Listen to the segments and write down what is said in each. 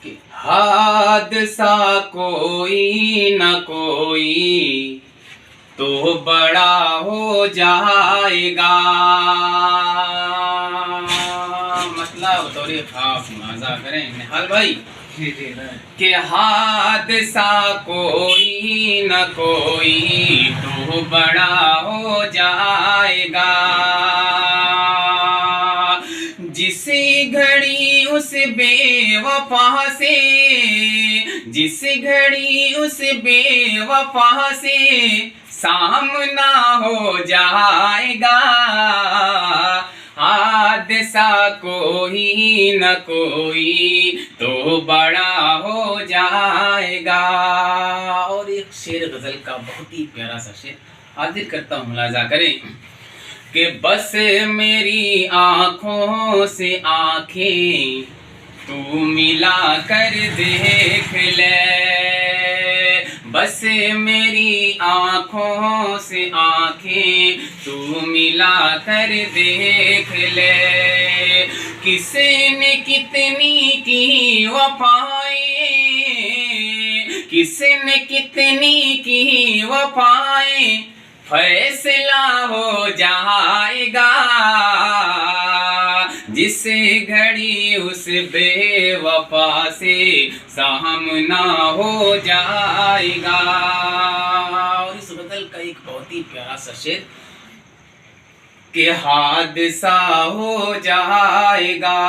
कि हादसा कोई न कोई तो बड़ा हो जाएगा। मतलब थोड़ी खास मजा करें निहाल भाई कि हादसा कोई न कोई तो बड़ा हो जाएगा। जिस घड़ी उस बेवफा से, जिस घड़ी उस बेवफा से सामना हो जाएगा, हादसा कोई न कोई तो बड़ा हो जाएगा। और एक शेर गजल का बहुत ही प्यारा सा शेर हाजिर करता हूँ, मुलाजा करें कि बस मेरी आँखों से आँखें तू मिला कर देख ले, बस मेरी आँखों से आँखें तू मिला कर देख ले। किसने कितनी की वफाएं, किसने कितनी की वफाएं, फैसला हो जाएगा। जिस घड़ी उस बेवफा से सामना हो जाएगा। और इस गजल का एक बहुत ही प्यारा सा शेर कि हादसा हो जाएगा,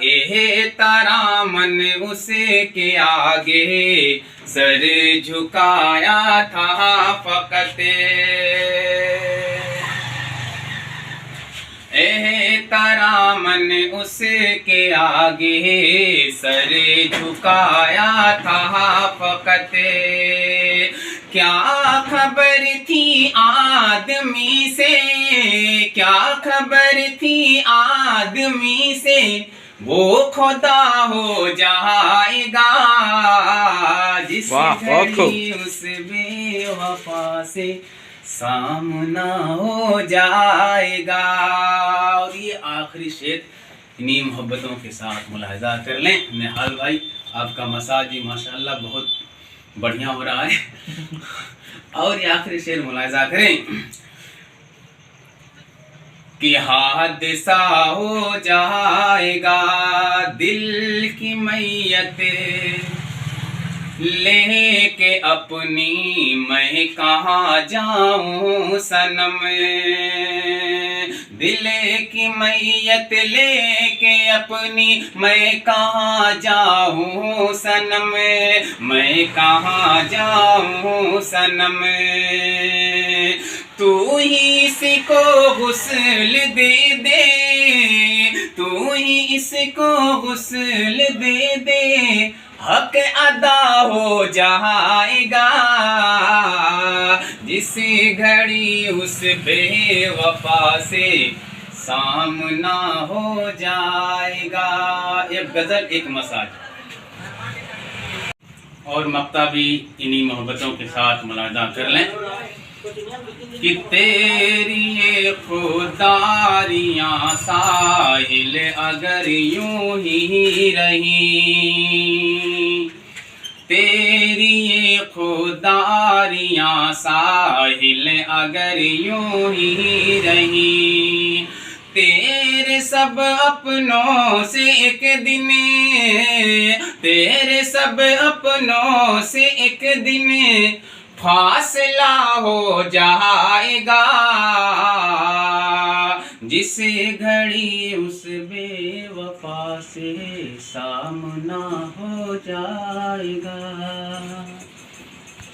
एहे तारा मन उसे के आगे सर झुकाया था फकत, एहे तारा मन उसके आगे सर झुकाया था फकत। क्या खबर थी आदमी से, क्या खबर थी आदमी से, वो खुदा हो जाएगा। जिस घड़ी उस बेवफा से सामना हो जाएगा। और ये आखिरी शेर इन्हीं मोहब्बतों के साथ मुलाहिजा कर लें। निहाल भाई आपका मसाज भी माशाल्लाह बहुत बढ़िया हो रहा है। और ये आखिरी शेर मुलाहिजा करें कि हादसा हो जाएगा, दिल की मैयत लेके अपनी मैं कहाँ जाऊं सनम, दिल की मैयत लेके अपनी मैं कहाँ जाऊं सनम, मैं कहाँ जाऊं सनम। तू ही इसको गुस्ल दे दे, तू ही इसको गुस्ल दे दे, हक अदा हो जाएगा। जिस घड़ी उस बेवफा से सामना हो जाएगा। एक गजल एक मसाज और मक्ता भी इन्हीं मोहब्बतों के साथ मुलाजा कर लें कि तेरी ये खुदारियाँ साहिल अगर यूं ही रही, तेरी ये खुदारियाँ साहिल अगर यूं ही रही, तेरे सब अपनों से एक दिन, तेरे सब अपनों से एक दिन फासला हो जाएगा। जिस घड़ी उस बेवफा से सामना हो जाएगा।